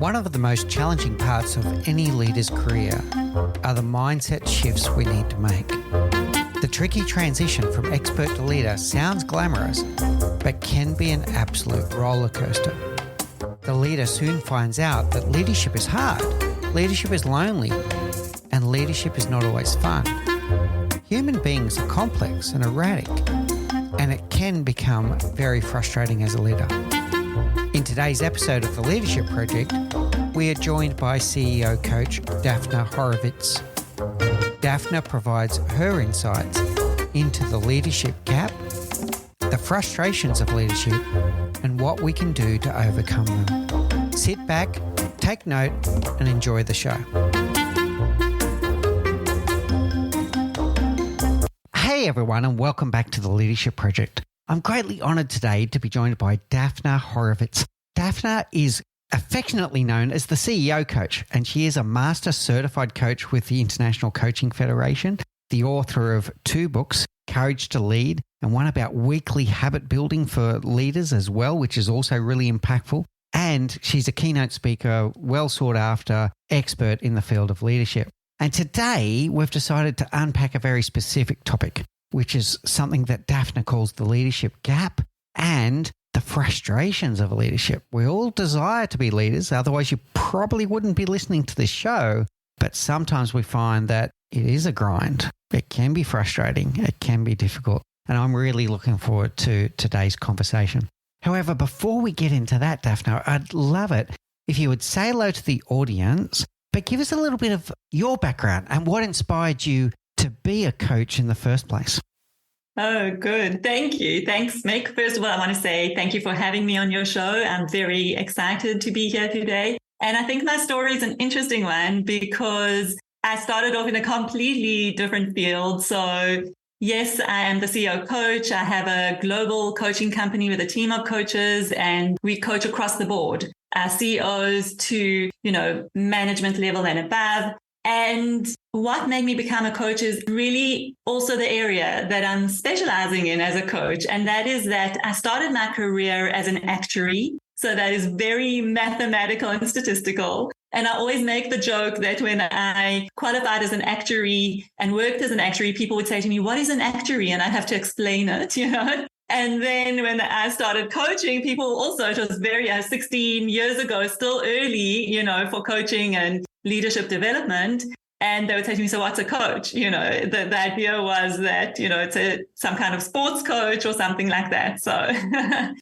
One of the most challenging parts of any leader's career are the mindset shifts we need to make. The tricky transition from expert to leader sounds glamorous, but can be an absolute roller coaster. The leader soon finds out that leadership is hard, leadership is lonely, and leadership is not always fun. Human beings are complex and erratic, and it can become very frustrating as a leader. In today's episode of The Leadership Project, we are joined by CEO coach Daphna Horowitz. Daphna provides her insights into the leadership gap, the frustrations of leadership, and what we can do to overcome them. Sit back, take note, and enjoy the show. Hey everyone, and welcome back to The Leadership Project. I'm greatly honored today to be joined by Daphna Horowitz. Daphna is affectionately known as the CEO coach, and she is a Master Certified Coach with the International Coaching Federation, the author of 2 books, Courage to Lead, and one about weekly habit building for leaders as well, which is also really impactful. And she's a keynote speaker, well sought after, expert in the field of leadership. And today we've decided to unpack a very specific topic, which is something that Daphna calls the leadership gap and the frustrations of leadership. We all desire to be leaders, otherwise you probably wouldn't be listening to this show. But sometimes we find that it is a grind. It can be frustrating. It can be difficult. And I'm really looking forward to today's conversation. However, before we get into that, Daphna, I'd love it if you would say hello to the audience, but give us a little bit of your background and what inspired you to be a coach in the first place. Oh, good. Thank you. Thanks, Mick. First of all, I want to say thank you for having me on your show. I'm very excited to be here today. And I think my story is an interesting one because I started off in a completely different field. So yes, I am the CEO coach. I have a global coaching company with a team of coaches, and we coach across the board, CEOs to, management level and above. And what made me become a coach is really also the area that I'm specializing in as a coach. And that is that I started my career as an actuary. So that is very mathematical and statistical. And I always make the joke that when I qualified as an actuary and worked as an actuary, people would say to me, "What is an actuary?" And I'd have to explain it, And then when I started coaching, people also, it was very 16 years ago, still early, for coaching and leadership development. And they would say to me, "So what's a coach?" The idea was that, it's some kind of sports coach or something like that. So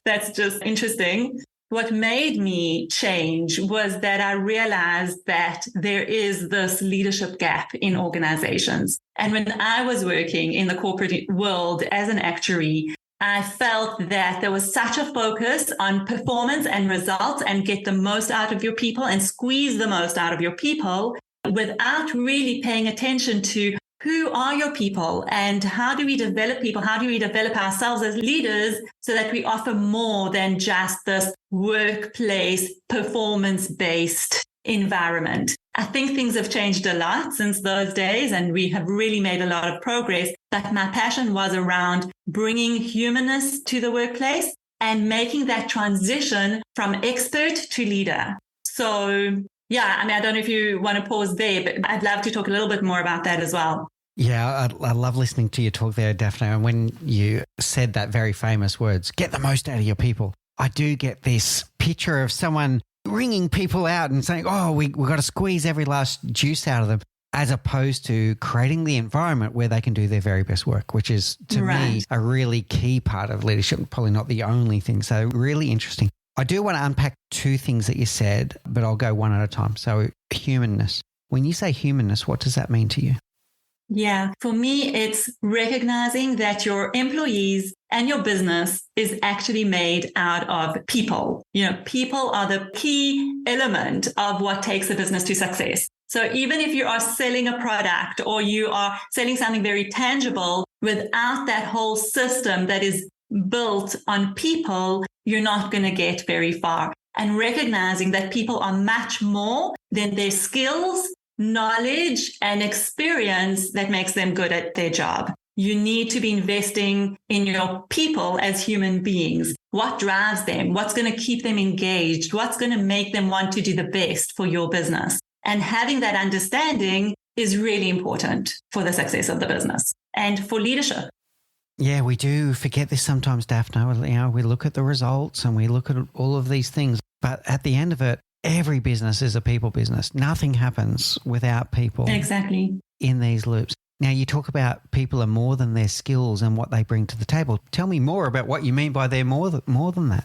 that's just interesting. What made me change was that I realized that there is this leadership gap in organizations. And when I was working in the corporate world as an actuary, I felt that there was such a focus on performance and results and get the most out of your people and squeeze the most out of your people without really paying attention to who are your people and how do we develop people? How do we develop ourselves as leaders so that we offer more than just this workplace performance-based environment? I think things have changed a lot since those days, and we have really made a lot of progress. But my passion was around bringing humanness to the workplace and making that transition from expert to leader. So yeah, I don't know if you want to pause there, but I'd love to talk a little bit more about that as well. Yeah, I love listening to you talk there, Daphna. And when you said that very famous words, get the most out of your people, I do get this picture of someone ringing people out and saying, "Oh, we've got to squeeze every last juice out of them," as opposed to creating the environment where they can do their very best work, which is, to me, a really key part of leadership, probably not the only thing. So really interesting. I do want to unpack 2 things that you said, but I'll go one at a time. So humanness. When you say humanness, what does that mean to you? Yeah, for me, it's recognizing that your employees and your business is actually made out of people. People are the key element of what takes a business to success. So even if you are selling a product or you are selling something very tangible, without that whole system that is built on people, you're not going to get very far. And recognizing that people are much more than their skills, knowledge, and experience that makes them good at their job. you need to be investing in your people as human beings. What drives them? What's going to keep them engaged? What's going to make them want to do the best for your business? And having that understanding is really important for the success of the business and for leadership. Yeah, we do forget this sometimes, Daphna. We look at the results and we look at all of these things. But at the end of it, every business is a people business. Nothing happens without people. Exactly. In these loops. Now, you talk about people are more than their skills and what they bring to the table. Tell me more about what you mean by they're more than that.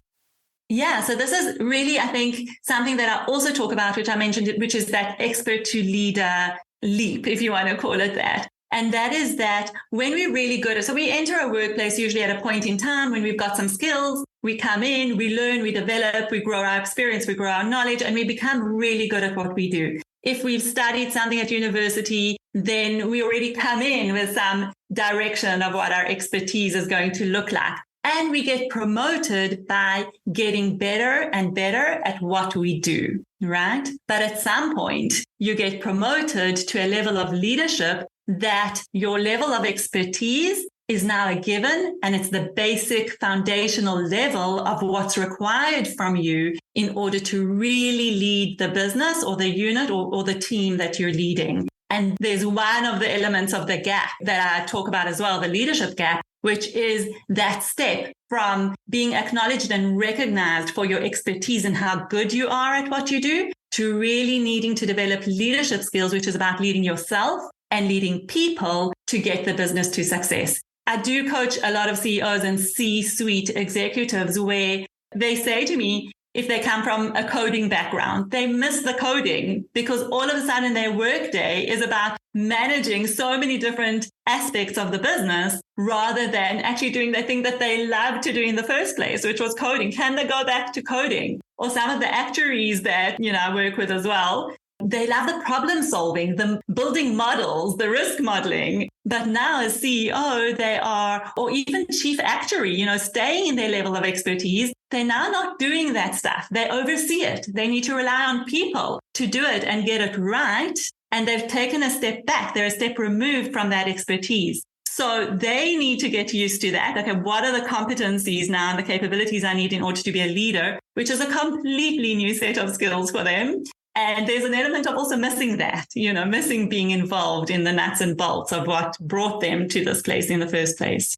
Yeah, so this is really, I think, something that I also talk about, which I mentioned, which is that expert to leader leap, if you want to call it that. And that is that when we're really good at, so we enter a workplace usually at a point in time when we've got some skills, we come in, we learn, we develop, we grow our experience, we grow our knowledge, and we become really good at what we do. If we've studied something at university, then we already come in with some direction of what our expertise is going to look like. And we get promoted by getting better and better at what we do, right? But at some point, you get promoted to a level of leadership that your level of expertise is now a given, and it's the basic foundational level of what's required from you in order to really lead the business or the unit or the team that you're leading. And there's one of the elements of the gap that I talk about as well, the leadership gap, which is that step from being acknowledged and recognized for your expertise and how good you are at what you do to really needing to develop leadership skills, which is about leading yourself and leading people to get the business to success. I do coach a lot of CEOs and C-suite executives where they say to me, if they come from a coding background, they miss the coding because all of a sudden their workday is about managing so many different aspects of the business rather than actually doing the thing that they loved to do in the first place, which was coding. Can they go back to coding? Or some of the actuaries that, I work with as well, they love the problem solving, the building models, the risk modeling. But now as CEO, they are, or even chief actuary, staying in their level of expertise, they're now not doing that stuff. They oversee it. They need to rely on people to do it and get it right. And they've taken a step back. They're a step removed from that expertise. So they need to get used to that. Okay, what are the competencies now and the capabilities I need in order to be a leader, which is a completely new set of skills for them. And there's an element of also missing that, missing being involved in the nuts and bolts of what brought them to this place in the first place.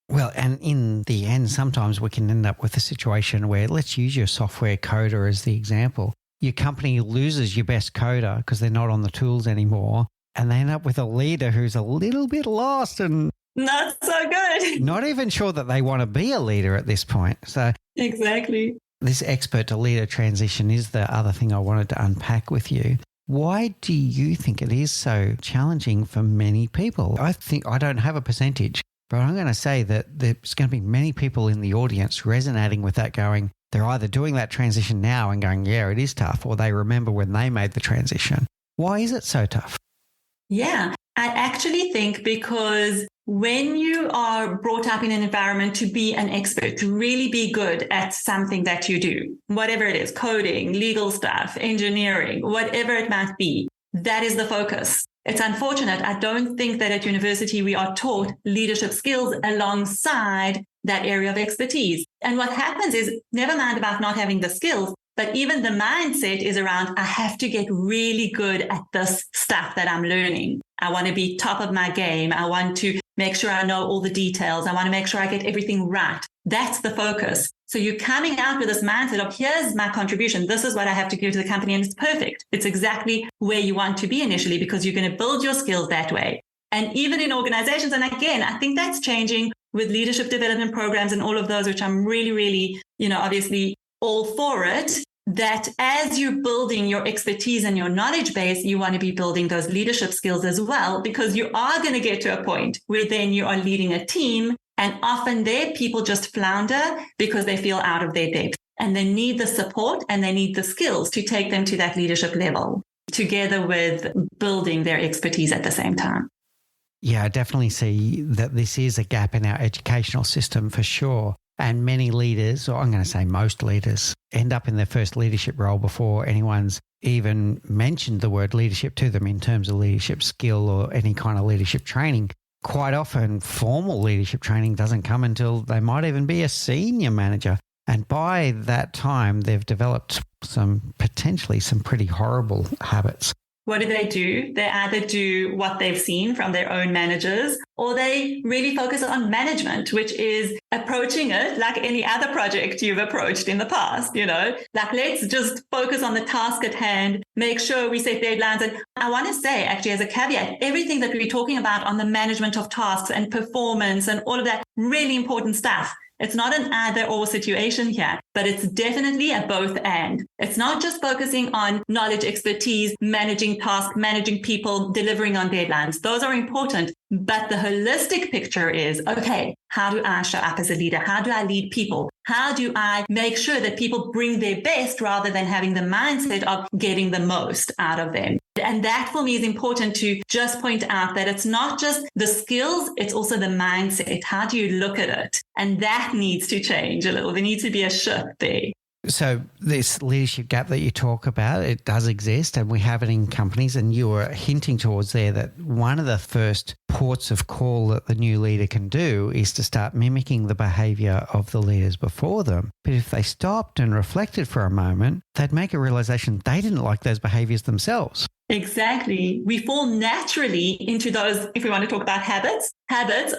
Well, and in the end, sometimes we can end up with a situation where, let's use your software coder as the example. Your company loses your best coder because they're not on the tools anymore. And they end up with a leader who's a little bit lost and not so good. Not even sure that they want to be a leader at this point. So exactly. This expert to leader transition is the other thing I wanted to unpack with you. Why do you think it is so challenging for many people? I think I don't have a percentage, but I'm going to say that there's going to be many people in the audience resonating with that going, they're either doing that transition now and going, yeah, it is tough, or they remember when they made the transition. Why is it so tough? Yeah, I actually think because when you are brought up in an environment to be an expert, to really be good at something that you do, whatever it is, coding, legal stuff, engineering, whatever it might be, that is the focus. It's unfortunate. I don't think that at university we are taught leadership skills alongside that area of expertise. And what happens is, never mind about not having the skills, but even the mindset is around, I have to get really good at this stuff that I'm learning. I want to be top of my game. I want to make sure I know all the details. I want to make sure I get everything right. That's the focus. So you're coming out with this mindset of, here's my contribution. This is what I have to give to the company. And it's perfect. It's exactly where you want to be initially because you're going to build your skills that way. And even in organizations, and again, I think that's changing with leadership development programs and all of those, which I'm really, really, obviously all for it, that as you're building your expertise and your knowledge base, you want to be building those leadership skills as well, because you are going to get to a point where then you are leading a team. And often there, people just flounder because they feel out of their depth and they need the support and they need the skills to take them to that leadership level together with building their expertise at the same time. Yeah, I definitely see that this is a gap in our educational system for sure. And many leaders, or I'm going to say most leaders, end up in their first leadership role before anyone's even mentioned the word leadership to them in terms of leadership skill or any kind of leadership training. quite often formal leadership training doesn't come until they might even be a senior manager. And by that time, they've developed potentially some pretty horrible habits. What do? They either do what they've seen from their own managers, or they really focus on management, which is approaching it like any other project you've approached in the past, like let's just focus on the task at hand, make sure we set deadlines. And I want to say, actually, as a caveat, everything that we're talking about on the management of tasks and performance and all of that, really important stuff. It's not an either or situation here, but it's definitely a both and. It's not just focusing on knowledge, expertise, managing tasks, managing people, delivering on deadlines. Those are important. But the holistic picture is, okay, how do I show up as a leader? How do I lead people? How do I make sure that people bring their best rather than having the mindset of getting the most out of them? And that for me is important to just point out that it's not just the skills, it's also the mindset. How do you look at it? And that needs to change a little. There needs to be a shift there. So this leadership gap that you talk about, it does exist, and we have it in companies. And you were hinting towards there that one of the first ports of call that the new leader can do is to start mimicking the behavior of the leaders before them. But if they stopped and reflected for a moment, they'd make a realization they didn't like those behaviors themselves. Exactly. We fall naturally into those, if we want to talk about habits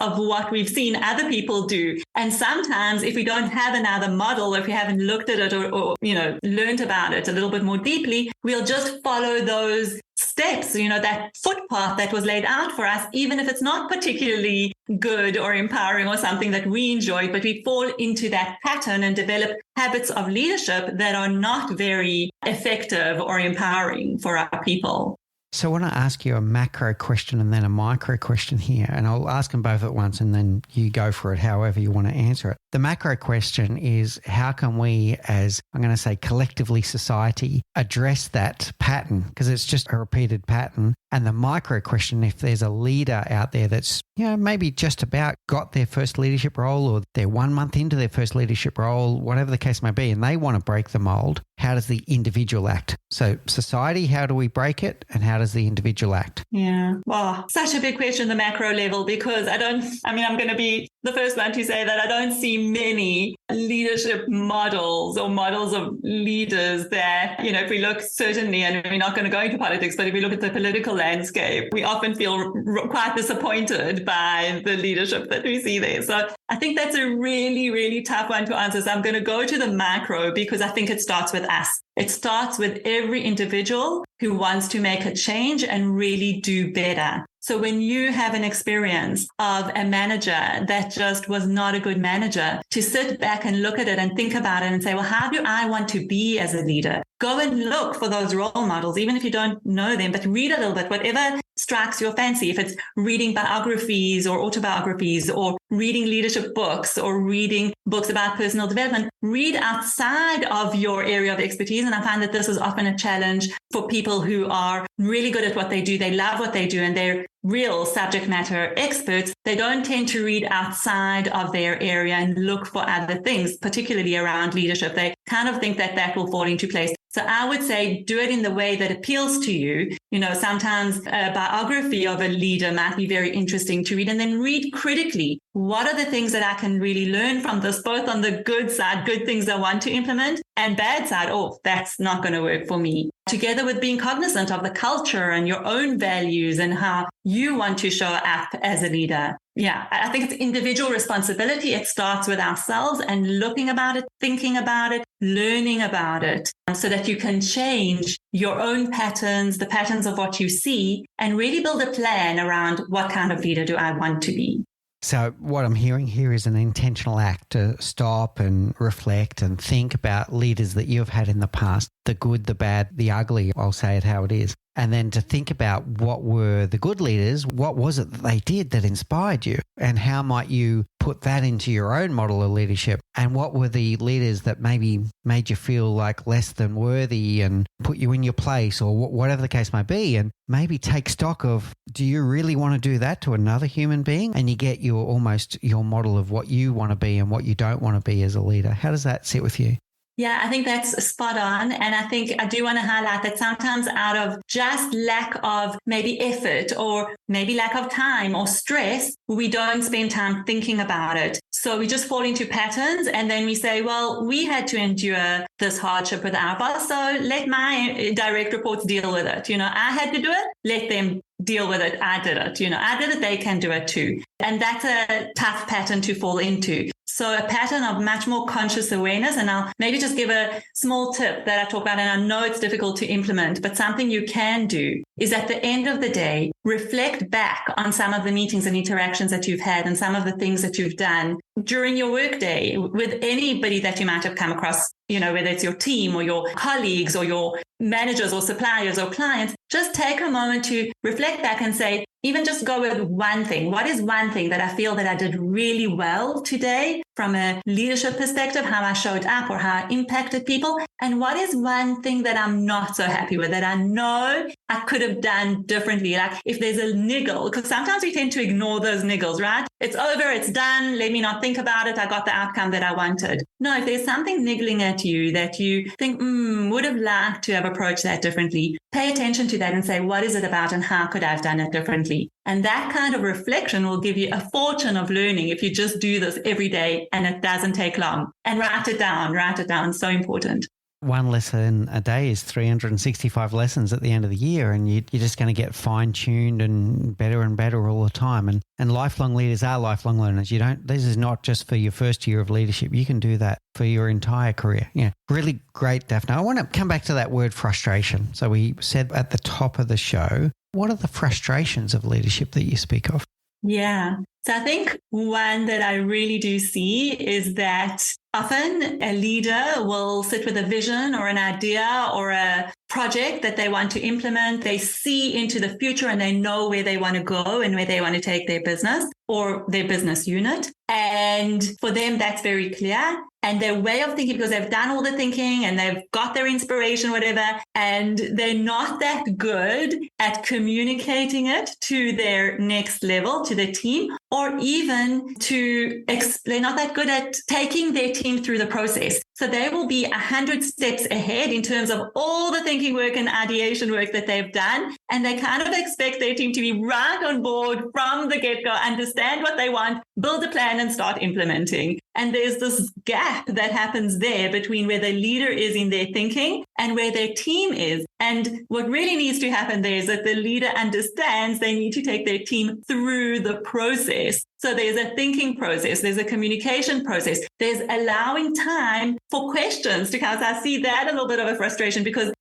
of what we've seen other people do. And sometimes if we don't have another model, if we haven't looked at it or learned about it a little bit more deeply, we'll just follow those steps, that footpath that was laid out for us, even if it's not particularly good or empowering or something that we enjoy, but we fall into that pattern and develop habits of leadership that are not very effective or empowering for our people. So I want to ask you a macro question and then a micro question here, and I'll ask them both at once and then you go for it however you want to answer it. The macro question is, how can we, as I'm going to say collectively society, address that pattern? Because it's just a repeated pattern. And the micro question, if there's a leader out there that's, maybe just about got their first leadership role, or they're 1 month into their first leadership role, whatever the case may be, and they want to break the mold, how does the individual act? So society, how do we break it? And how does the individual act? Yeah. Wow. Such a big question, the macro level, because I'm going to be the first one to say that I don't see many leadership models or models of leaders that, if we look certainly, and we're not going to go into politics, but if we look at the political landscape, we often feel quite disappointed by the leadership that we see there. So I think that's a really, really tough one to answer. So I'm going to go to the macro because I think it starts with us. It starts with every individual who wants to make a change and really do better. So when you have an experience of a manager that just was not a good manager, to sit back and look at it and think about it and say, well, how do I want to be as a leader? Go and look for those role models, even if you don't know them, but read a little bit, whatever strikes your fancy. If it's reading biographies or autobiographies or reading leadership books or reading books about personal development, read outside of your area of expertise. And I find that this is often a challenge for people who are really good at what they do. They love what they do and they're real subject matter experts. They don't tend to read outside of their area and look for other things, particularly around leadership. They kind of think that will fall into place. So I would say do it in the way that appeals to you. Sometimes a biography of a leader might be very interesting to read, and then read critically. What are the things that I can really learn from this, both on the good side, good things I want to implement, and bad side, that's not going to work for me. Together with being cognizant of the culture and your own values and how you want to show up as a leader. Yeah, I think it's individual responsibility. It starts with ourselves and looking about it, thinking about it, learning about it, so that you can change your own patterns, the patterns of what you see, and really build a plan around what kind of leader do I want to be. So what I'm hearing here is an intentional act to stop and reflect and think about leaders that you've had in the past, the good, the bad, the ugly, I'll say it how it is. And then to think about what were the good leaders, what was it that they did that inspired you, and how might you put that into your own model of leadership, and what were the leaders that maybe made you feel like less than worthy and put you in your place, or whatever the case might be, and maybe take stock of, do you really want to do that to another human being? And you get your model of what you want to be and what you don't want to be as a leader. How does that sit with you? Yeah, I think that's spot on. And I think I do want to highlight that sometimes out of just lack of maybe effort or maybe lack of time or stress, we don't spend time thinking about it. So we just fall into patterns and then we say, well, we had to endure this hardship with our boss, so let my direct reports deal with it. I had to do it, let them deal with it. I did it. I did it, they can do it too. And that's a tough pattern to fall into. So a pattern of much more conscious awareness. And I'll maybe just give a small tip that I talk about. And I know it's difficult to implement, but something you can do is at the end of the day, reflect back on some of the meetings and interactions that you've had and some of the things that you've done during your workday with anybody that you might have come across, whether it's your team or your colleagues or your managers or suppliers or clients. Just take a moment to reflect back and say, even just go with one thing. What is one thing that I feel that I did really well today from a leadership perspective, how I showed up or how I impacted people? And what is one thing that I'm not so happy with that I know I could have done differently? Like if there's a niggle, because sometimes we tend to ignore those niggles, right? It's over, it's done. Let me not think about it. I got the outcome that I wanted. No, if there's something niggling at you that you think, would have liked to have approached that differently, pay attention to that and say, what is it about and how could I have done it differently? And that kind of reflection will give you a fortune of learning if you just do this every day and it doesn't take long. And write it down. So important. One lesson a day is 365 lessons at the end of the year, and you're just going to get fine-tuned and better all the time. And lifelong leaders are lifelong learners. This is not just for your first year of leadership. You can do that for your entire career. Yeah, really great, Daphna. I want to come back to that word frustration. So we said at the top of the show, what are the frustrations of leadership that you speak of? Yeah. So I think one that I really do see is that often a leader will sit with a vision or an idea or a project that they want to implement. They see into the future and they know where they want to go and where they want to take their business or their business unit. And for them, that's very clear. And their way of thinking, because they've done all the thinking and they've got their inspiration, whatever, and they're not that good at communicating it to their next level, to their team, or even they're not that good at taking their team through the process. So they will be 100 steps ahead in terms of all the thinking work and ideation work that they've done. And they kind of expect their team to be right on board from the get-go, understand what they want, build a plan and start implementing. And there's this gap that happens there between where the leader is in their thinking and where their team is. And what really needs to happen there is that the leader understands they need to take their team through the process. So there's a thinking process, there's a communication process, there's allowing time for questions to come. So I see that a little bit of a frustration because,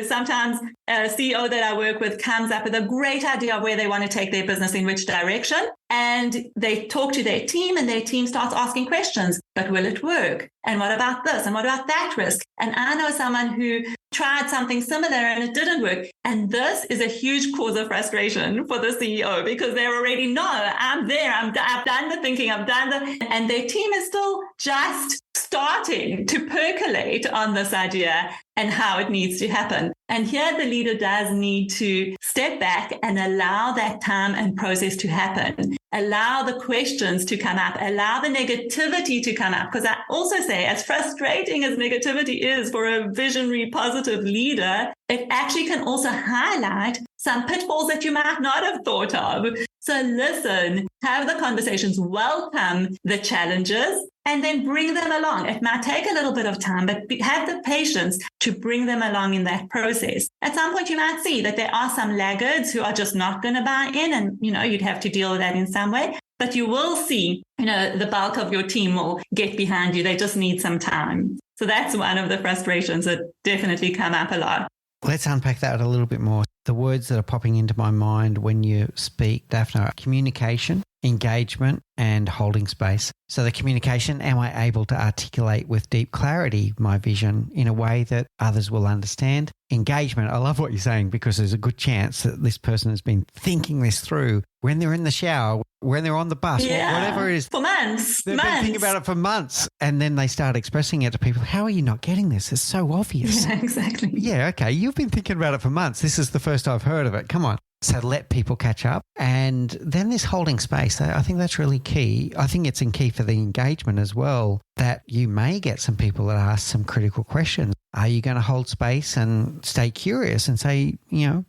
sometimes a CEO that I work with comes up with a great idea of where they want to take their business in which direction. And they talk to their team and their team starts asking questions, but will it work? And what about this? And what about that risk? And I know someone who tried something similar and it didn't work. And this is a huge cause of frustration for the CEO because they already know I'm there. I've done the thinking, and their team is still just starting to percolate on this idea and how it needs to happen. And here the leader does need to step back and allow that time and process to happen. Allow the questions to come up, allow the negativity to come up. Because I also say, as frustrating as negativity is for a visionary, positive leader, it actually can also highlight some pitfalls that you might not have thought of. So listen, have the conversations, welcome the challenges, and then bring them along. It might take a little bit of time, but have the patience to bring them along in that process. At some point, you might see that there are some laggards who are just not going to buy in, and you'd have to deal with that in some way. But you will see, the bulk of your team will get behind you. They just need some time. So that's one of the frustrations that definitely come up a lot. Let's unpack that a little bit more. The words that are popping into my mind when you speak, Daphna, are communication, engagement, and holding space. So the communication, am I able to articulate with deep clarity my vision in a way that others will understand? Engagement, I love what you're saying because there's a good chance that this person has been thinking this through when they're in the shower, when they're on the bus, whatever it is. For months. They've been thinking about it for months and then they start expressing it to people. How are you not getting this? It's so obvious. Yeah, exactly. Yeah, okay. You've been thinking about it for months. This is the first I've heard of it. Come on. So let people catch up. And then this holding space, I think that's really key. I think it's key for the engagement as well, that you may get some people that ask some critical questions. Are you going to hold space and stay curious and say,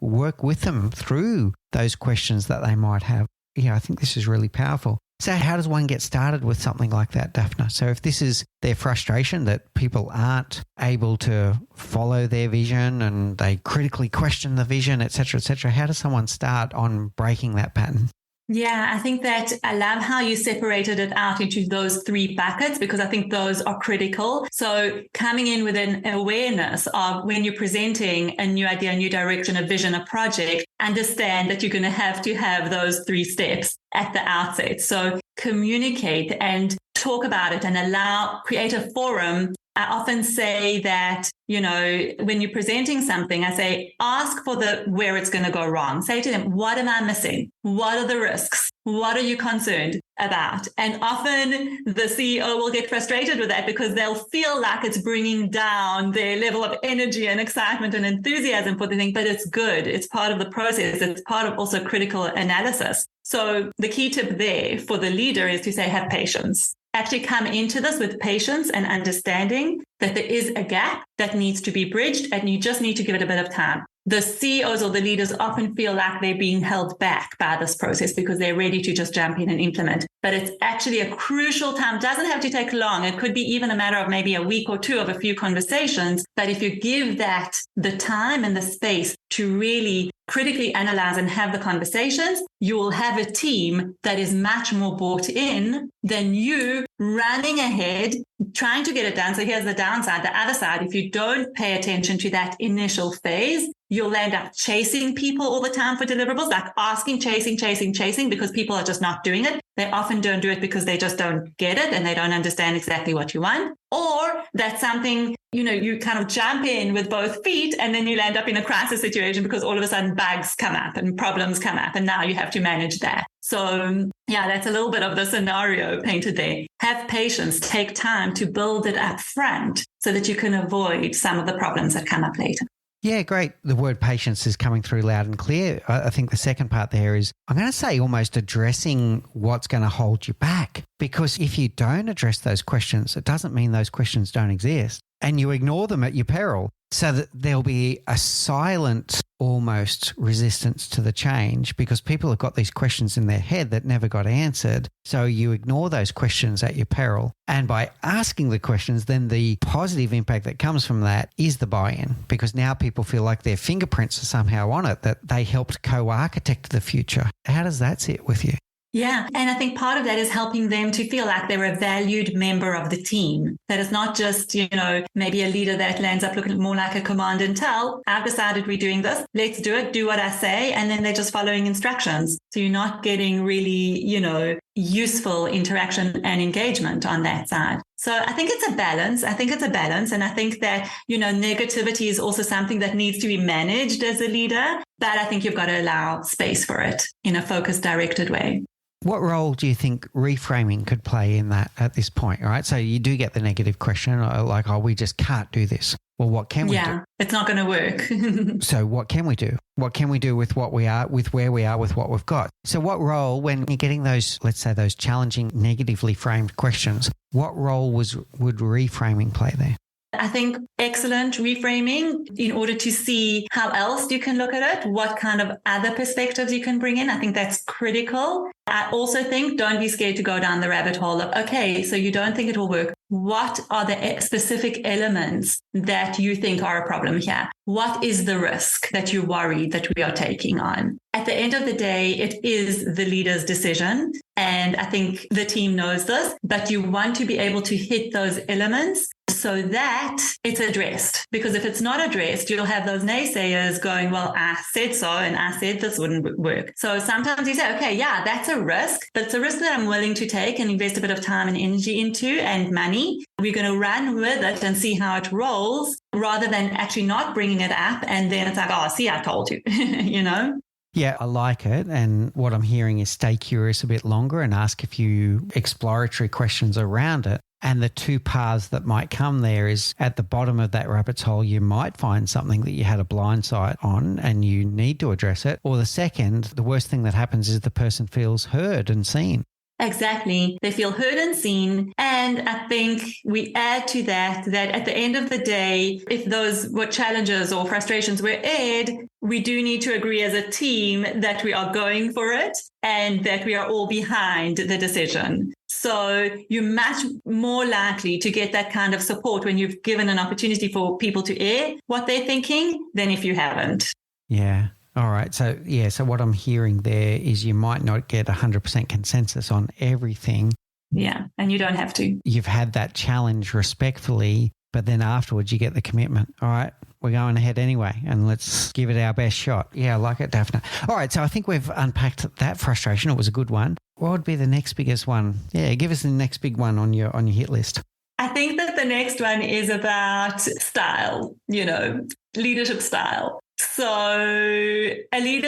work with them through those questions that they might have? I think this is really powerful. So how does one get started with something like that, Daphna? So if this is their frustration that people aren't able to follow their vision and they critically question the vision, et cetera, how does someone start on breaking that pattern? Yeah, I think that I love how you separated it out into those 3 buckets, because I think those are critical. So coming in with an awareness of when you're presenting a new idea, a new direction, a vision, a project, understand that you're going to have those 3 steps at the outset. So communicate and talk about it and create a forum. I often say that, when you're presenting something, I say, ask for where it's going to go wrong. Say to them, what am I missing? What are the risks? What are you concerned about? And often the CEO will get frustrated with that because they'll feel like it's bringing down their level of energy and excitement and enthusiasm for the thing, but it's good. It's part of the process. It's part of also critical analysis. So the key tip there for the leader is to say, have patience. Actually come into this with patience and understanding that there is a gap that needs to be bridged and you just need to give it a bit of time. The CEOs or the leaders often feel like they're being held back by this process because they're ready to just jump in and implement. But it's actually a crucial time. It doesn't have to take long. It could be even a matter of maybe a week or 2 of a few conversations. But if you give that the time and the space to really critically analyze and have the conversations, you will have a team that is much more bought in than you running ahead, trying to get it done. So here's the downside. The other side, if you don't pay attention to that initial phase, you'll end up chasing people all the time for deliverables, like asking, chasing, because people are just not doing it. They often don't do it because they just don't get it and they don't understand exactly what you want. Or that's something, you kind of jump in with both feet and then you'll end up in a crisis situation because all of a sudden bugs come up and problems come up and now you have to manage that. So yeah, that's a little bit of the scenario painted there. Have patience, take time to build it up front so that you can avoid some of the problems that come up later. Yeah, great. The word patience is coming through loud and clear. I think the second part there is, I'm going to say almost addressing what's going to hold you back. Because if you don't address those questions, it doesn't mean those questions don't exist. And you ignore them at your peril. So that there'll be a silent, almost resistance to the change because people have got these questions in their head that never got answered. So you ignore those questions at your peril. And by asking the questions, then the positive impact that comes from that is the buy-in, because now people feel like their fingerprints are somehow on it, that they helped co-architect the future. How does that sit with you? Yeah. And I think part of that is helping them to feel like they're a valued member of the team. That it's not just, maybe a leader that lands up looking more like a command and tell. I've decided we're doing this. Let's do it. Do what I say. And then they're just following instructions. So you're not getting really, useful interaction and engagement on that side. So I think it's a balance. And I think that, negativity is also something that needs to be managed as a leader. But I think you've got to allow space for it in a focused, directed way. What role do you think reframing could play in that at this point? All right. So you do get the negative question like, we just can't do this. Well, what can we do? Yeah, it's not going to work. So what can we do? What can we do with what we are, with where we are, with what we've got? So what role, when you're getting those, let's say those challenging, negatively framed questions, what role would reframing play there? I think excellent reframing in order to see how else you can look at it, what kind of other perspectives you can bring in. I think that's critical. I also think don't be scared to go down the rabbit hole of, okay, so you don't think it will work. What are the specific elements that you think are a problem here? What is the risk that you're worried that we are taking on? At the end of the day, it is the leader's decision. And I think the team knows this, but you want to be able to hit those elements so that it's addressed. Because if it's not addressed, you'll have those naysayers going, well, I said so, and I said this wouldn't work. So sometimes you say, okay, yeah, that's a risk, but it's a risk that I'm willing to take and invest a bit of time and energy into and money. We're going to run with it and see how it rolls rather than actually not bringing it up. And then it's like, oh, see, I told you, Yeah, I like it. And what I'm hearing is stay curious a bit longer and ask a few exploratory questions around it. And the two paths that might come there is at the bottom of that rabbit's hole, you might find something that you had a blind sight on and you need to address it. Or the second, the worst thing that happens is the person feels heard and seen. Exactly. They feel heard and seen. And I think we add to that at the end of the day, if those were challenges or frustrations were aired, we do need to agree as a team that we are going for it and that we are all behind the decision. So you're much more likely to get that kind of support when you've given an opportunity for people to air what they're thinking than if you haven't. Yeah. All right. So what I'm hearing there is you might not get 100% consensus on everything. Yeah. And you don't have to. You've had that challenge respectfully, but then afterwards you get the commitment. All right, we're going ahead anyway, and let's give it our best shot. Yeah, I like it, Daphna. All right. So I think we've unpacked that frustration. It was a good one. What would be the next biggest one? Yeah, give us the next big one on your hit list. I think that the next one is about style, leadership style. So a leader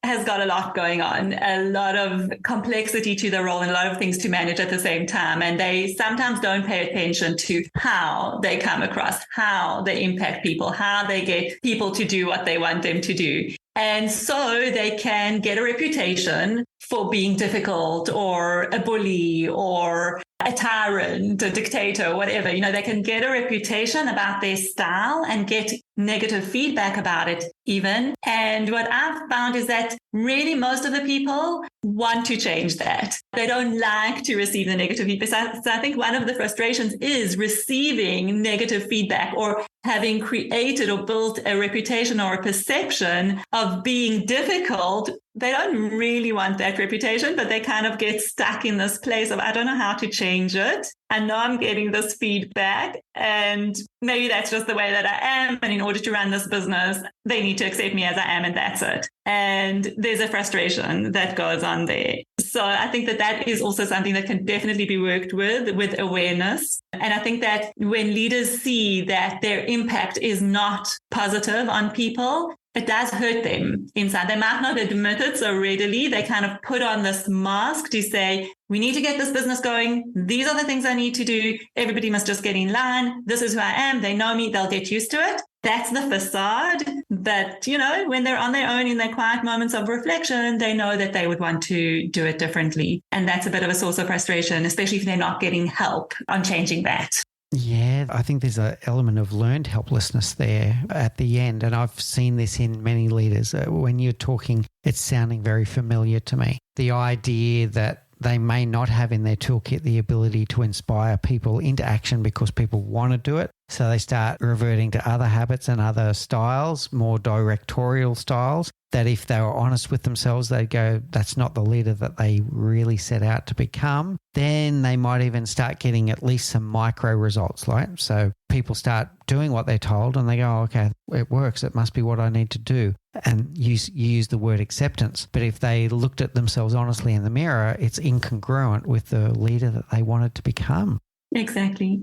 has got a lot going on, a lot of complexity to the role and a lot of things to manage at the same time. And they sometimes don't pay attention to how they come across, how they impact people, how they get people to do what they want them to do. And so they can get a reputation for being difficult or a bully or a tyrant, a dictator, whatever. They can get a reputation about their style and get negative feedback about it even. And what I've found is that really most of the people want to change that. They don't like to receive the negative feedback. So I think one of the frustrations is receiving negative feedback or having created or built a reputation or a perception of being difficult. They don't really want that reputation, but they kind of get stuck in this place of, I don't know how to change it. I know I'm getting this feedback and maybe that's just the way that I am. And in order to run this business, they need to accept me as I am and that's it. And there's a frustration that goes on there. So I think that is also something that can definitely be worked with awareness. And I think that when leaders see that their impact is not positive on people, it does hurt them inside. They might not admit it so readily. They kind of put on this mask to say, we need to get this business going. These are the things I need to do. Everybody must just get in line. This is who I am. They know me. They'll get used to it. That's the facade. But, when they're on their own in their quiet moments of reflection, they know that they would want to do it differently. And that's a bit of a source of frustration, especially if they're not getting help on changing that. Yeah, I think there's an element of learned helplessness there at the end. And I've seen this in many leaders. When you're talking, it's sounding very familiar to me. The idea that they may not have in their toolkit the ability to inspire people into action because people want to do it. So they start reverting to other habits and other styles, more directorial styles, that if they were honest with themselves, they'd go, that's not the leader that they really set out to become. Then they might even start getting at least some micro results, right? So people start doing what they're told and they go, oh, okay, it works. It must be what I need to do. And you use the word acceptance. But if they looked at themselves honestly in the mirror, it's incongruent with the leader that they wanted to become. Exactly.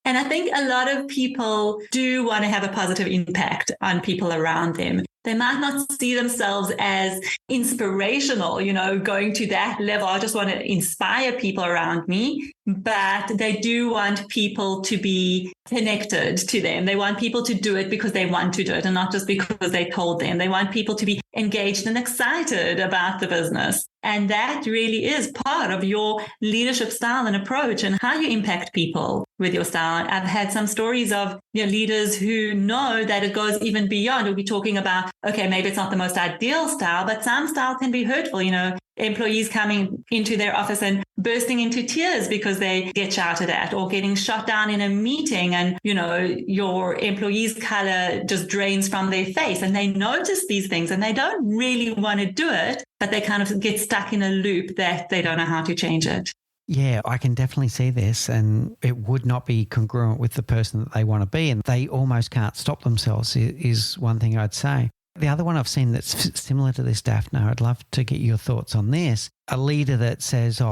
And I think a lot of people do want to have a positive impact on people around them. They might not see themselves as inspirational, going to that level. I just want to inspire people around me, but they do want people to be connected to them. They want people to do it because they want to do it and not just because they told them. They want people to be engaged and excited about the business. And that really is part of your leadership style and approach and how you impact people with your style. I've had some stories of leaders who know that it goes even beyond. We'll be talking about, okay, maybe it's not the most ideal style, but some style can be hurtful. Employees coming into their office and bursting into tears because they get shouted at or getting shot down in a meeting and, your employee's color just drains from their face and they notice these things and they don't really want to do it, but they kind of get stuck in a loop that they don't know how to change it. Yeah, I can definitely see this, and it would not be congruent with the person that they want to be, and they almost can't stop themselves is one thing I'd say. The other one I've seen that's similar to this, Daphna, I'd love to get your thoughts on this. A leader that says,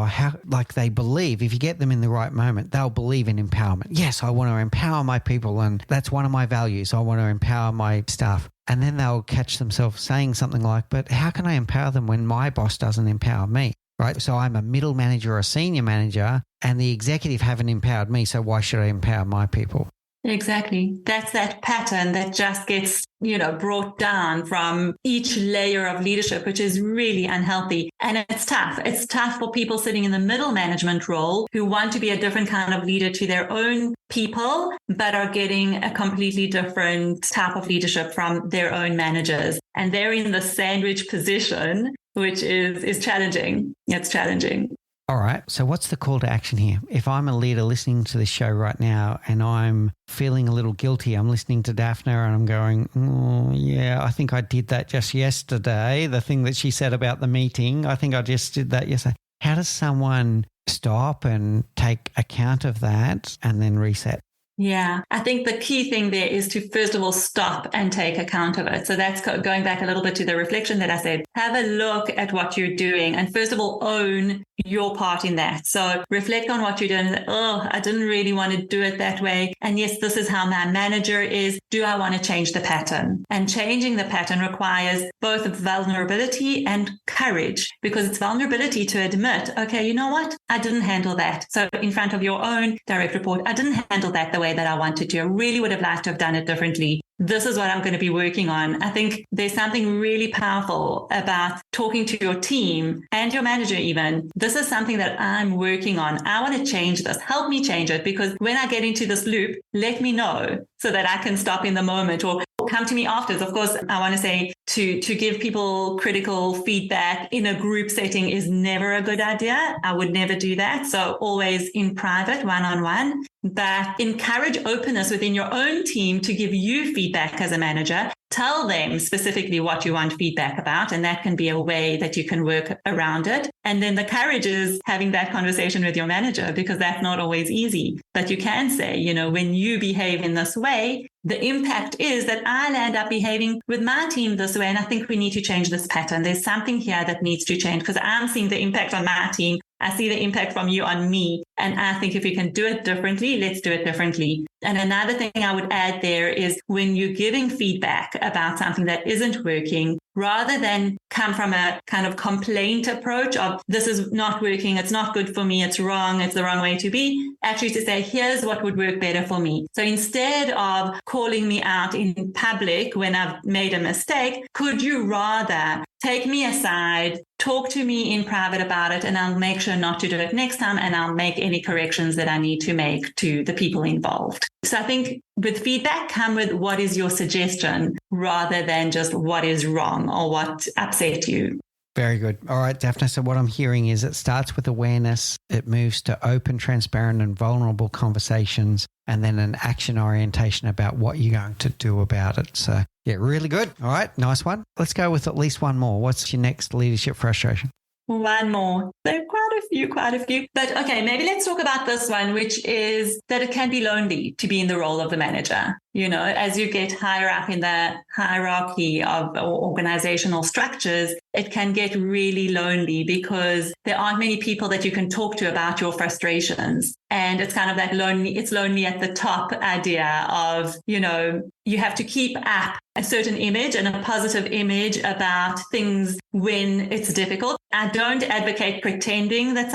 they believe, if you get them in the right moment, they'll believe in empowerment. Yes, I want to empower my people, and that's one of my values. I want to empower my staff. And then they'll catch themselves saying something like, but how can I empower them when my boss doesn't empower me? Right. So I'm a middle manager or a senior manager and the executive haven't empowered me, so why should I empower my people? Exactly. That's that pattern that just gets, brought down from each layer of leadership, which is really unhealthy. And it's tough. It's tough for people sitting in the middle management role who want to be a different kind of leader to their own people, but are getting a completely different type of leadership from their own managers. And they're in the sandwich position, which is challenging. It's challenging. All right. So what's the call to action here? If I'm a leader listening to this show right now and I'm feeling a little guilty, I'm listening to Daphna and I'm going, oh, yeah, I think I did that just yesterday. The thing that she said about the meeting, I think I just did that yesterday. How does someone stop and take account of that and then reset? Yeah, I think the key thing there is to, first of all, stop and take account of it. So that's going back a little bit to the reflection that I said. Have a look at what you're doing and first of all, own your part in that. So reflect on what you're doing. Oh, I didn't really want to do it that way. And yes, this is how my manager is. Do I want to change the pattern? And changing the pattern requires both vulnerability and courage, because it's vulnerability to admit, okay, you know what? I didn't handle that. So in front of your own direct report, I didn't handle that the way that I wanted to. I really would have liked to have done it differently. This is what I'm going to be working on. I think there's something really powerful about talking to your team and your manager even. This is something that I'm working on. I want to change this. Help me change it, because when I get into this loop, let me know so that I can stop in the moment or come to me afterwards. Of course, I want to say to give people critical feedback in a group setting is never a good idea. I would never do that. So always in private, one-on-one. But encourage openness within your own team to give you feedback as a manager. Tell them specifically what you want feedback about, and that can be a way that you can work around it. And then the courage is having that conversation with your manager, because that's not always easy. But you can say, when you behave in this way, the impact is that I'll end up behaving with my team this way. And I think we need to change this pattern. There's something here that needs to change, because I'm seeing the impact on my team. I see the impact from you on me. And I think if we can do it differently, let's do it differently. And another thing I would add there is when you're giving feedback about something that isn't working, rather than come from a kind of complaint approach of this is not working, it's not good for me, it's wrong, it's the wrong way to be, actually to say, here's what would work better for me. So instead of calling me out in public when I've made a mistake, could you rather take me aside, talk to me in private about it, and I'll make sure not to do it next time, and I'll make any corrections that I need to make to the people involved. So I think with feedback, come with what is your suggestion rather than just what is wrong or what upset you. Very good. All right, Daphna. So what I'm hearing is it starts with awareness, it moves to open, transparent, and vulnerable conversations, and then an action orientation about what you're going to do about it. So yeah, really good. All right, nice one. Let's go with at least one more. What's your next leadership frustration? One more. There are quite a few. But okay, maybe let's talk about this one, which is that it can be lonely to be in the role of the manager. As you get higher up in the hierarchy of organizational structures, it can get really lonely because there aren't many people that you can talk to about your frustrations. And it's kind of that it's lonely at the top idea of, you have to keep up a certain image and a positive image about things when it's difficult. I don't advocate pretending that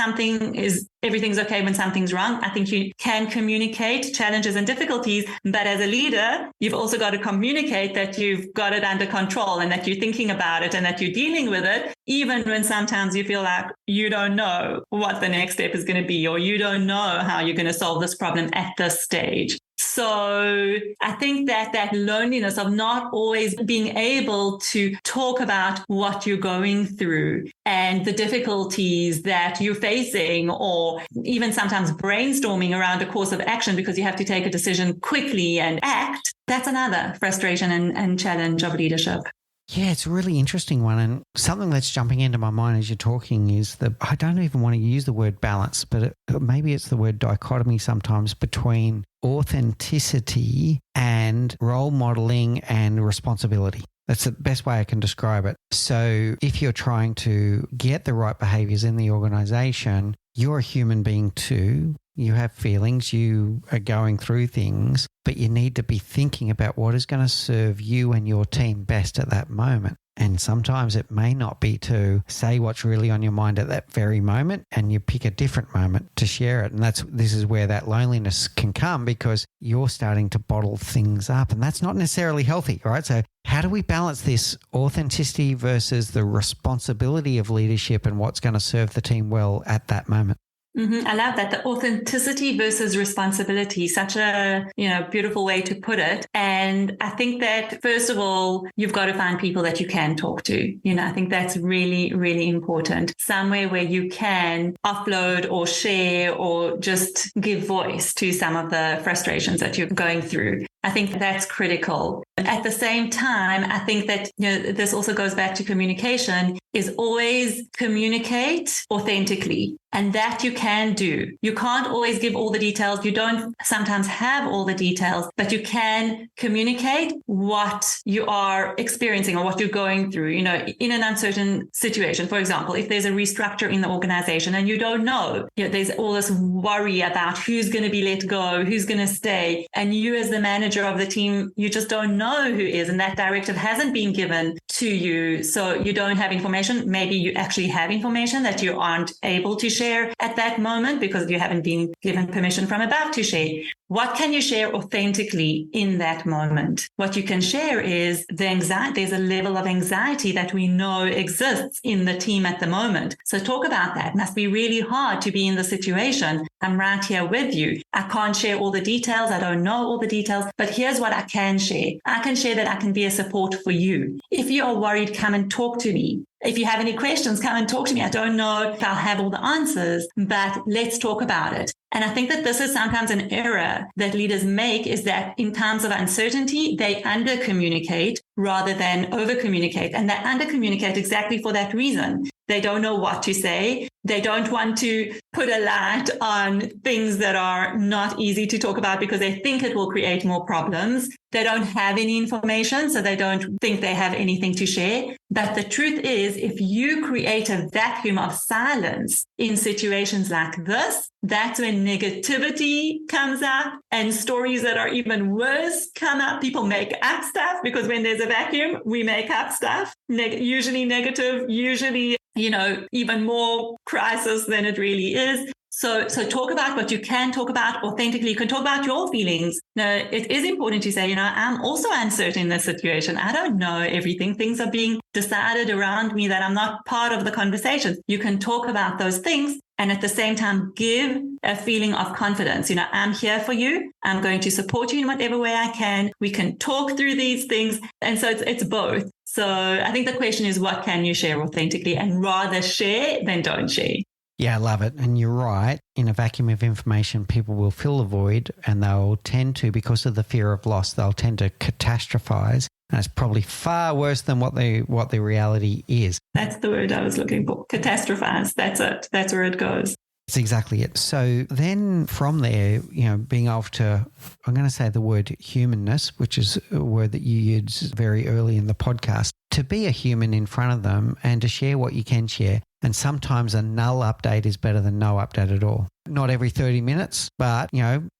everything's okay when something's wrong. I think you can communicate challenges and difficulties, but as a leader, you've also got to communicate that you've got it under control and that you're thinking about it and that you're dealing with it, even when sometimes you feel like you don't know what the next step is going to be, or you don't know how you're going to solve this problem at this stage. So I think that loneliness of not always being able to talk about what you're going through and the difficulties that you're facing, or even sometimes brainstorming around a course of action because you have to take a decision quickly and act, that's another frustration and challenge of leadership. Yeah, it's a really interesting one. And something that's jumping into my mind as you're talking is that I don't even want to use the word balance, but maybe it's the word dichotomy sometimes between authenticity and role modeling and responsibility. That's the best way I can describe it. So if you're trying to get the right behaviors in the organization, you're a human being too. You have feelings, you are going through things, but you need to be thinking about what is going to serve you and your team best at that moment. And sometimes it may not be to say what's really on your mind at that very moment, and you pick a different moment to share it. And this is where that loneliness can come, because you're starting to bottle things up, and that's not necessarily healthy, right? So how do we balance this authenticity versus the responsibility of leadership and what's going to serve the team well at that moment? I love that. The authenticity versus responsibility, such a, beautiful way to put it. And I think that, first of all, you've got to find people that you can talk to. I think that's really, really important. Somewhere where you can offload or share or just give voice to some of the frustrations that you're going through. I think that's critical. At the same time, I think that, this also goes back to communication, is always communicate authentically. And that you can do. You can't always give all the details. You don't sometimes have all the details, but you can communicate what you are experiencing or what you're going through, in an uncertain situation. For example, if there's a restructure in the organization and you don't know, there's all this worry about who's going to be let go, who's going to stay. And you as the manager of the team, you just don't know who is. And that directive hasn't been given to you. So you don't have information. Maybe you actually have information that you aren't able to share at that moment because you haven't been given permission from above to share. What can you share authentically in that moment? What you can share is the anxiety. There's a level of anxiety that we know exists in the team at the moment. So talk about that. It must be really hard to be in the situation. I'm right here with you. I can't share all the details. I don't know all the details, but here's what I can share. I can share that I can be a support for you. If you are worried, come and talk to me. If you have any questions, come and talk to me. I don't know if I'll have all the answers, but let's talk about it. And I think that this is sometimes an error that leaders make, is that in times of uncertainty, they under-communicate rather than over-communicate. And they under-communicate exactly for that reason. They don't know what to say. They don't want to put a light on things that are not easy to talk about because they think it will create more problems. They don't have any information, so they don't think they have anything to share. But the truth is, if you create a vacuum of silence in situations like this, that's when negativity comes up and stories that are even worse come up. People make up stuff because when there's a vacuum, we make up stuff, usually negative, usually, even more crisis than it really is. So talk about what you can talk about authentically. You can talk about your feelings. Now, it is important to say, I'm also uncertain in this situation. I don't know everything. Things are being decided around me that I'm not part of the conversation. You can talk about those things and at the same time give a feeling of confidence. I'm here for you. I'm going to support you in whatever way I can. We can talk through these things. And so it's both. So I think the question is, what can you share authentically, and rather share than don't share? Yeah, I love it. And you're right. In a vacuum of information, people will fill the void, and they'll tend to, because of the fear of loss, they'll tend to catastrophize. And it's probably far worse than what the reality is. That's the word I was looking for. Catastrophize. That's it. That's where it goes. That's exactly it. So then from there, being able to, I'm going to say the word humanness, which is a word that you used very early in the podcast, to be a human in front of them and to share what you can share. And sometimes a null update is better than no update at all. Not every 30 minutes, but,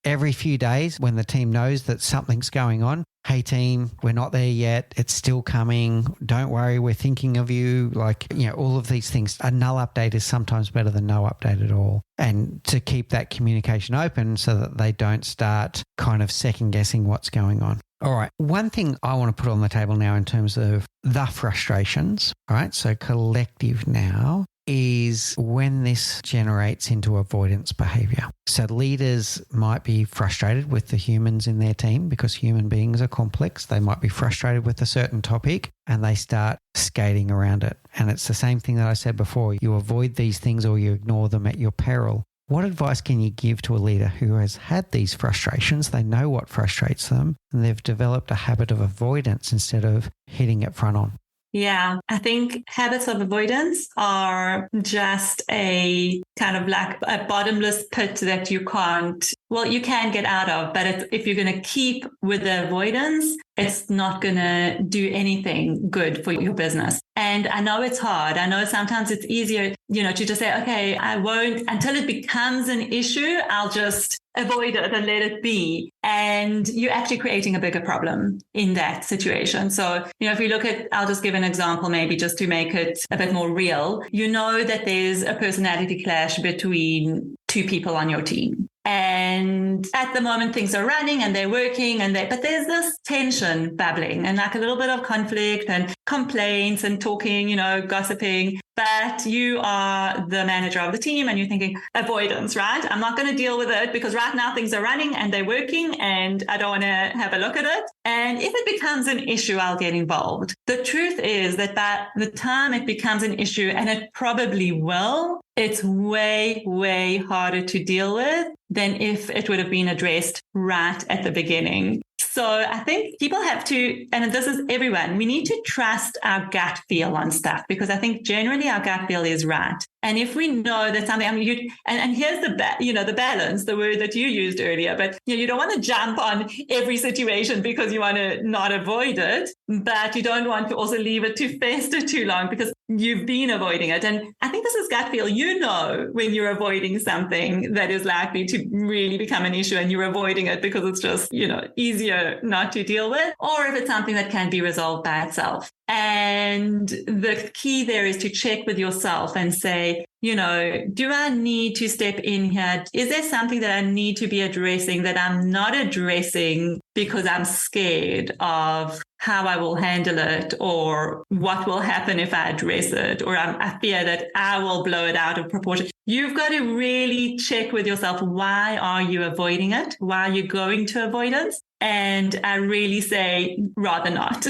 every few days when the team knows that something's going on. Hey team, we're not there yet. It's still coming. Don't worry. We're thinking of you. All of these things. A null update is sometimes better than no update at all. And to keep that communication open so that they don't start kind of second guessing what's going on. All right. One thing I want to put on the table now in terms of the frustrations, all right? So collective now is when this generates into avoidance behavior. So leaders might be frustrated with the humans in their team because human beings are complex. They might be frustrated with a certain topic and they start skating around it. And it's the same thing that I said before. You avoid these things or you ignore them at your peril. What advice can you give to a leader who has had these frustrations? They know what frustrates them and they've developed a habit of avoidance instead of hitting it front on. Yeah, I think habits of avoidance are just a kind of like a bottomless pit that you can get out of. But if you're going to keep with the avoidance, it's not going to do anything good for your business. And And I know it's hard. I know sometimes it's easier, to just say, okay, I won't, until it becomes an issue, I'll just avoid it and let it be. And you're actually creating a bigger problem in that situation. So, if we look at, I'll just give an example, maybe just to make it a bit more real. You know that there's a personality clash between two people on your team. And at the moment, things are running and they're working but there's this tension bubbling and like a little bit of conflict and complaints and talking, gossiping. But you are the manager of the team and you're thinking avoidance, right? I'm not going to deal with it because right now things are running and they're working and I don't want to have a look at it. And if it becomes an issue, I'll get involved. The truth is that by the time it becomes an issue, and it probably will, it's way, way harder to deal with than if it would have been addressed right at the beginning. So I think people have to, and this is everyone, we need to trust our gut feel on stuff, because I think generally our gut feel is right. And if we know that something, and here's the balance, the word that you used earlier, but you don't want to jump on every situation because you want to not avoid it, but you don't want to also leave it to fester too long because you've been avoiding it. And I think this is gut feel. When you're avoiding something that is likely to really become an issue and you're avoiding it because it's just, easier not to deal with, or if it's something that can be resolved by itself. And the key there is to check with yourself and say, do I need to step in here? Is there something that I need to be addressing that I'm not addressing because I'm scared of how I will handle it or what will happen if I address it, or I fear that I will blow it out of proportion? You've got to really check with yourself, why are you avoiding it? Why are you going to avoidance? And I really say, rather not,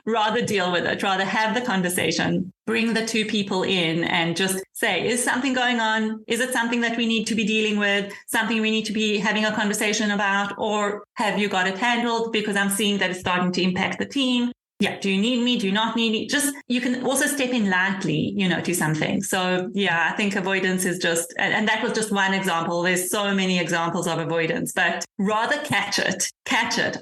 rather deal with it, rather have the conversation, bring the two people in and just say, is something going on? Is it something that we need to be dealing with? Something we need to be having a conversation about? Or have you got it handled? Because I'm seeing that it's starting to impact the team. Yeah. Do you need me? Do you not need me? Just, you can also step in lightly, to something. So yeah, I think avoidance is just, and that was just one example. There's so many examples of avoidance, but rather catch it,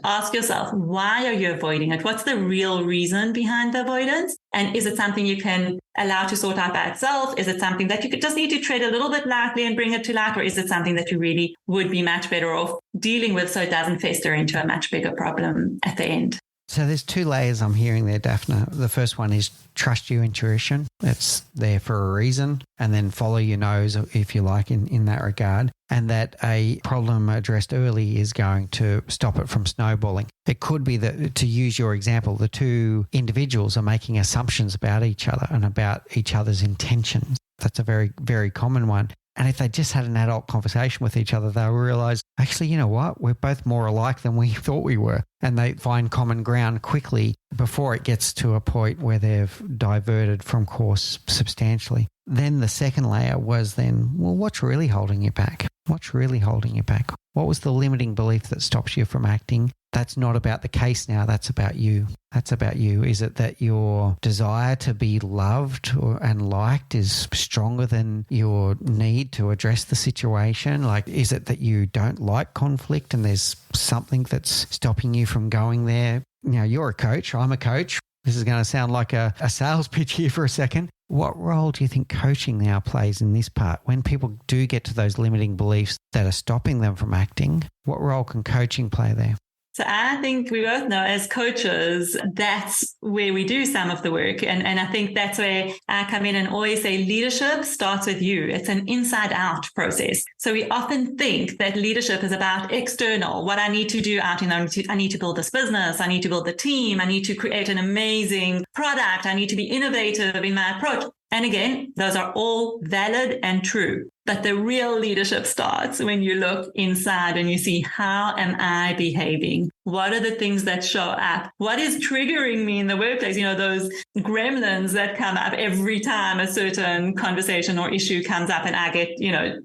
ask yourself, why are you avoiding it? What's the real reason behind the avoidance? And is it something you can allow to sort out by itself? Is it something that you could just need to tread a little bit lightly and bring it to light? Or is it something that you really would be much better off dealing with so it doesn't fester into a much bigger problem at the end? So there's two layers I'm hearing there, Daphna. The first one is trust your intuition. It's there for a reason. And then follow your nose, if you like, in that regard. And that a problem addressed early is going to stop it from snowballing. It could be that, to use your example, the two individuals are making assumptions about each other and about each other's intentions. That's a very, very common one. And if they just had an adult conversation with each other, they'll realize, actually, you know what? We're both more alike than we thought we were. And they find common ground quickly before it gets to a point where they've diverted from course substantially. Then the second layer was what's really holding you back? What's really holding you back? What was the limiting belief that stops you from acting? That's not about the case now. That's about you. That's about you. Is it that your desire to be loved and liked is stronger than your need to address the situation? Like, is it that you don't like conflict and there's something that's stopping you from going there? Now, you're a coach. I'm a coach. This is going to sound like a sales pitch here for a second. What role do you think coaching now plays in this part? When people do get to those limiting beliefs that are stopping them from acting, what role can coaching play there? So I think we both know as coaches, that's where we do some of the work. And I think that's where I come in and always say leadership starts with you. It's an inside out process. So we often think that leadership is about external, what I need to do out in the, I need to build this business. I need to build the team. I need to create an amazing product. I need to be innovative in my approach. And again, those are all valid and true. But the real leadership starts when you look inside and you see, how am I behaving? What are the things that show up? What is triggering me in the workplace? Those gremlins that come up every time a certain conversation or issue comes up and I get,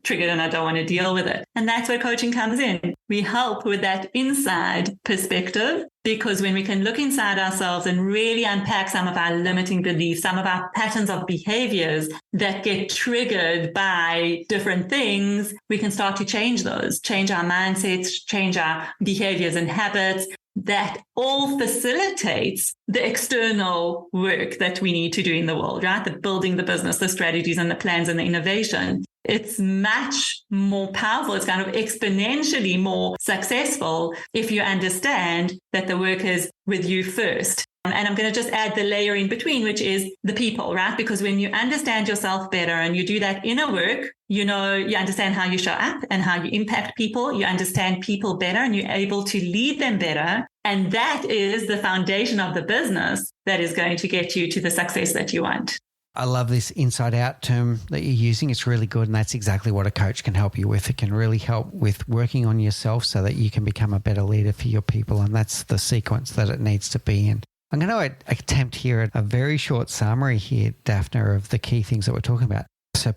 triggered and I don't want to deal with it. And that's where coaching comes in. We help with that inside perspective, because when we can look inside ourselves and really unpack some of our limiting beliefs, some of our patterns of behaviors that get triggered by different things, we can start to change those, change our mindsets, change our behaviors and habits, that all facilitates the external work that we need to do in the world, right? The building the business, the strategies and the plans and the innovation. It's much more powerful. It's kind of exponentially more successful if you understand that the work is with you first. And I'm going to just add the layer in between, which is the people, right? Because when you understand yourself better and you do that inner work, you understand how you show up and how you impact people. You understand people better and you're able to lead them better. And that is the foundation of the business that is going to get you to the success that you want. I love this inside out term that you're using. It's really good. And that's exactly what a coach can help you with. It can really help with working on yourself so that you can become a better leader for your people. And that's the sequence that it needs to be in. I'm going to attempt here at a very short summary here, Daphna, of the key things that we're talking about. So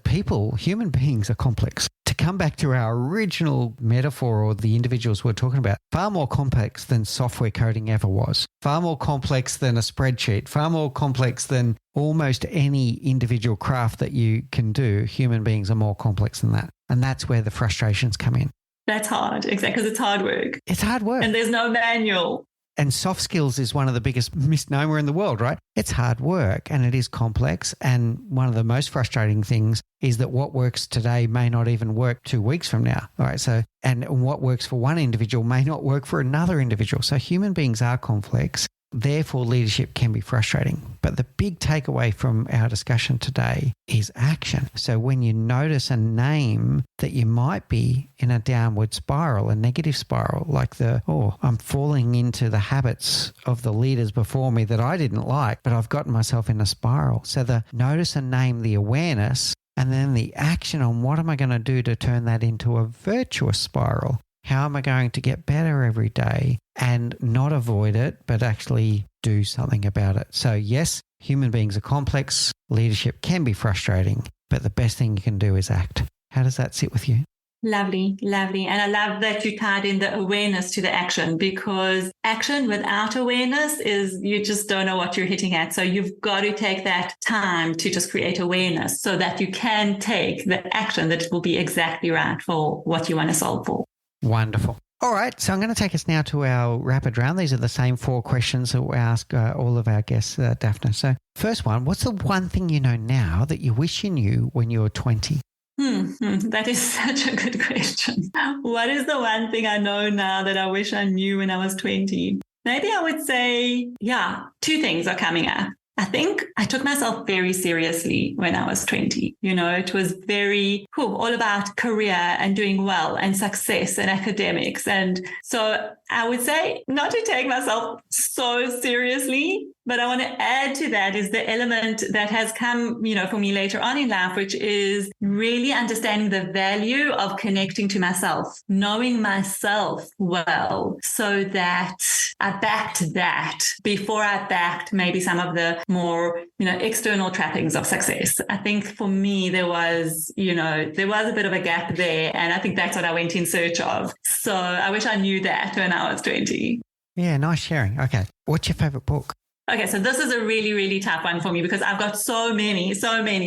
human beings are complex. To come back to our original metaphor or the individuals we're talking about, far more complex than software coding ever was, far more complex than a spreadsheet, far more complex than almost any individual craft that you can do. Human beings are more complex than that. And that's where the frustrations come in. That's hard, exactly, because it's hard work. It's hard work. And there's no manual. And soft skills is one of the biggest misnomer in the world, right? It's hard work and it is complex. And one of the most frustrating things is that what works today may not even work 2 weeks from now. All right. So, and what works for one individual may not work for another individual. So human beings are complex. Therefore, leadership can be frustrating. But the big takeaway from our discussion today is action. So when you notice and name that you might be in a downward spiral, a negative spiral, like I'm falling into the habits of the leaders before me that I didn't like, but I've gotten myself in a spiral. So the notice and name, the awareness, and then the action on what am I going to do to turn that into a virtuous spiral? How am I going to get better every day and not avoid it, but actually do something about it? So yes, human beings are complex. Leadership can be frustrating, but the best thing you can do is act. How does that sit with you? Lovely, lovely. And I love that you tied in the awareness to the action, because action without awareness is you just don't know what you're hitting at. So you've got to take that time to just create awareness so that you can take the action that will be exactly right for what you want to solve for. Wonderful. All right. So I'm going to take us now to our rapid round. These are the same 4 questions that we ask all of our guests, Daphna. So first one, what's the one thing you know now that you wish you knew when you were 20? That is such a good question. What is the one thing I know now that I wish I knew when I was 20? Maybe I would say, 2 things are coming up. I think I took myself very seriously when I was 20. It was very all about career and doing well and success and academics. And so I would say not to take myself so seriously, but I want to add to that is the element that has come, for me later on in life, which is really understanding the value of connecting to myself, knowing myself well, so that I backed that before I backed maybe some of the more, external trappings of success. I think for me, there was a bit of a gap there. And I think that's what I went in search of. So I wish I knew that when I was 20. Yeah, nice sharing. Okay. What's your favorite book? Okay, so this is a really, really tough one for me because I've got so many,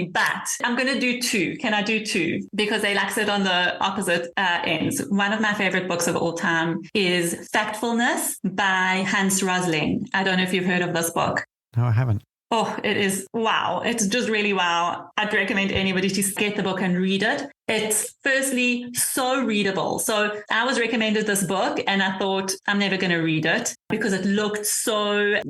but I'm going to do 2. Can I do 2? Because they sit on the opposite ends. One of my favorite books of all time is Factfulness by Hans Rosling. I don't know if you've heard of this book. No, I haven't. Oh, it is wow. It's just really wow. I'd recommend anybody to get the book and read it. It's firstly so readable. So I was recommended this book and I thought I'm never going to read it because it looked so,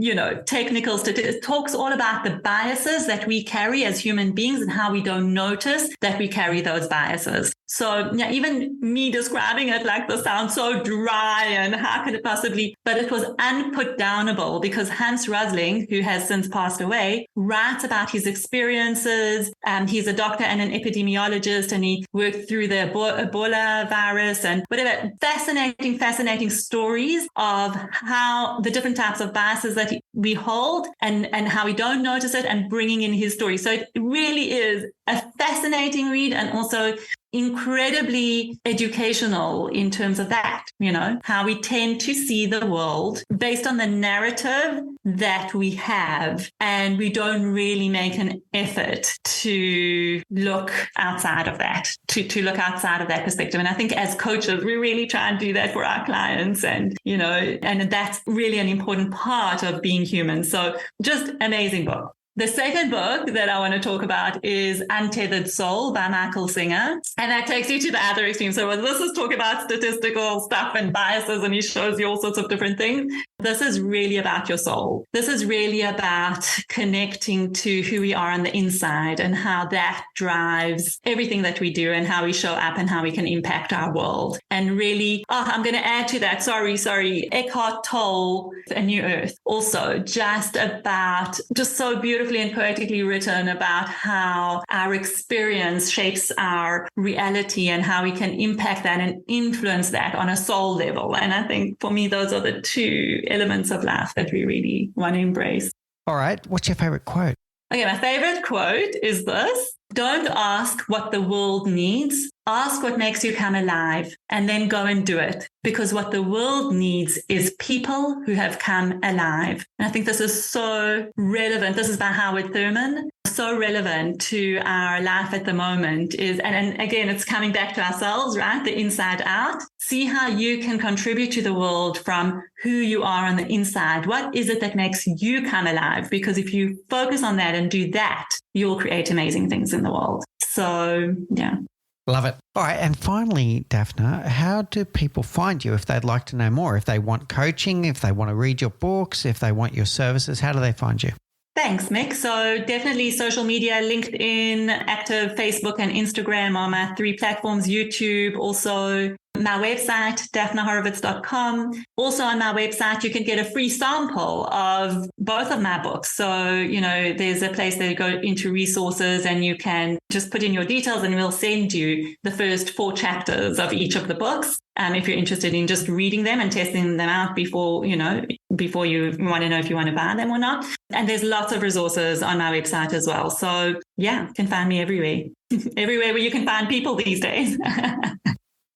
technical. It talks all about the biases that we carry as human beings and how we don't notice that we carry those biases. So even me describing it like this sounds so dry and how could it possibly, but it was unputdownable because Hans Rosling, who has since passed away, writes about his experiences. He's a doctor and an epidemiologist and he worked through the Ebola virus and whatever. Fascinating stories of how the different types of biases that we hold and how we don't notice it and bringing in his story. So it really is a fascinating read and also incredibly educational in terms of that, how we tend to see the world based on the narrative that we have, and we don't really make an effort to look outside of that, to look outside of that perspective. And I think as coaches, we really try and do that for our clients, and that's really an important part of being human. So just amazing book. The second book that I want to talk about is Untethered Soul by Michael Singer. And that takes you to the other extreme. So when this is talking about statistical stuff and biases, and he shows you all sorts of different things, this is really about your soul. This is really about connecting to who we are on the inside and how that drives everything that we do and how we show up and how we can impact our world. And really, I'm going to add to that. Sorry. Eckhart Tolle, A New Earth, also just so beautiful and poetically written about how our experience shapes our reality and how we can impact that and influence that on a soul level. And I think for me, those are the two elements of life that we really want to embrace. All right. What's your favorite quote? Okay, my favorite quote is this: don't ask what the world needs. Ask what makes you come alive, and then go and do it. Because what the world needs is people who have come alive. And I think this is so relevant. This is by Howard Thurman. So relevant to our life at the moment and again, it's coming back to ourselves, right? The inside out. See how you can contribute to the world from who you are on the inside. What is it that makes you come alive? Because if you focus on that and do that, you'll create amazing things in the world. So, yeah. Love it. All right. And finally, Daphna, how do people find you if they'd like to know more? If they want coaching, if they want to read your books, if they want your services, how do they find you? Thanks, Mick. So definitely social media, LinkedIn, active Facebook and Instagram are my 3 platforms, YouTube, also my website, daphnaHorowitz.com. Also on my website, you can get a free sample of both of my books. So, there's a place that you go into resources and you can just put in your details and we'll send you the first 4 chapters of each of the books. If you're interested in just reading them and testing them out before you want to know if you want to buy them or not. And there's lots of resources on my website as well. So yeah, you can find me everywhere, everywhere where you can find people these days.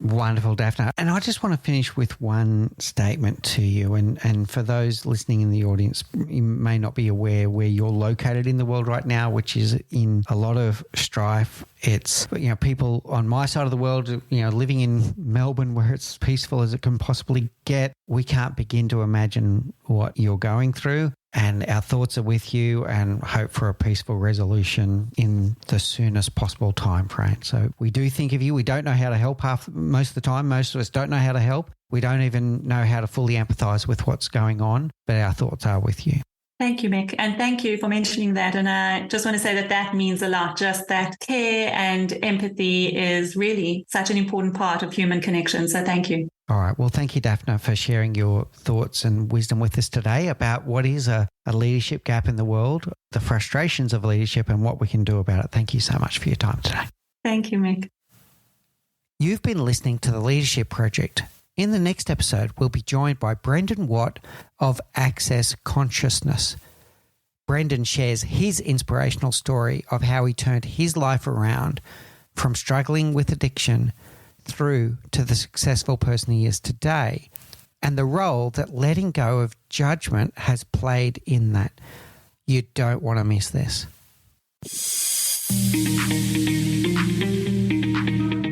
Wonderful, Daphna. And I just want to finish with one statement to you. And for those listening in the audience, you may not be aware where you're located in the world right now, which is in a lot of strife. It's, people on my side of the world, living in Melbourne where it's peaceful as it can possibly get. We can't begin to imagine what you're going through. And our thoughts are with you and hope for a peaceful resolution in the soonest possible time frame. So we do think of you. We don't know how to help most of the time. Most of us don't know how to help. We don't even know how to fully empathize with what's going on, but our thoughts are with you. Thank you, Mick. And thank you for mentioning that. And I just want to say that means a lot. Just that care and empathy is really such an important part of human connection. So thank you. All right. Well, thank you, Daphna, for sharing your thoughts and wisdom with us today about what is a leadership gap in the world, the frustrations of leadership and what we can do about it. Thank you so much for your time today. Thank you, Mick. You've been listening to The Leadership Project. In the next episode, we'll be joined by Brendan Watt of Access Consciousness. Brendan shares his inspirational story of how he turned his life around from struggling with addiction through to the successful person he is today, and the role that letting go of judgment has played in that. You don't want to miss this.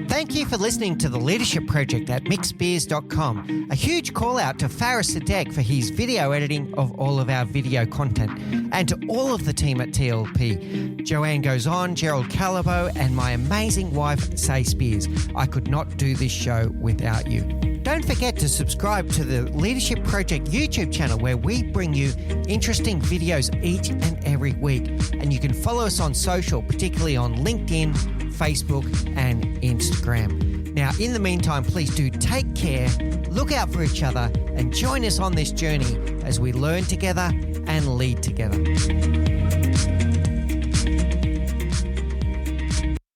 Thank you for listening to The Leadership Project at mixbeers.com. A huge call out to Faris Sadek for his video editing of all of our video content, and to all of the team at TLP. Joanne Goes On, Gerald Calabo, and my amazing wife, Say Spears. I could not do this show without you. Don't forget to subscribe to the Leadership Project YouTube channel, where we bring you interesting videos each and every week. And you can follow us on social, particularly on LinkedIn, Facebook, and Instagram. Now, in the meantime, please do take care, look out for each other, and join us on this journey as we learn together and lead together.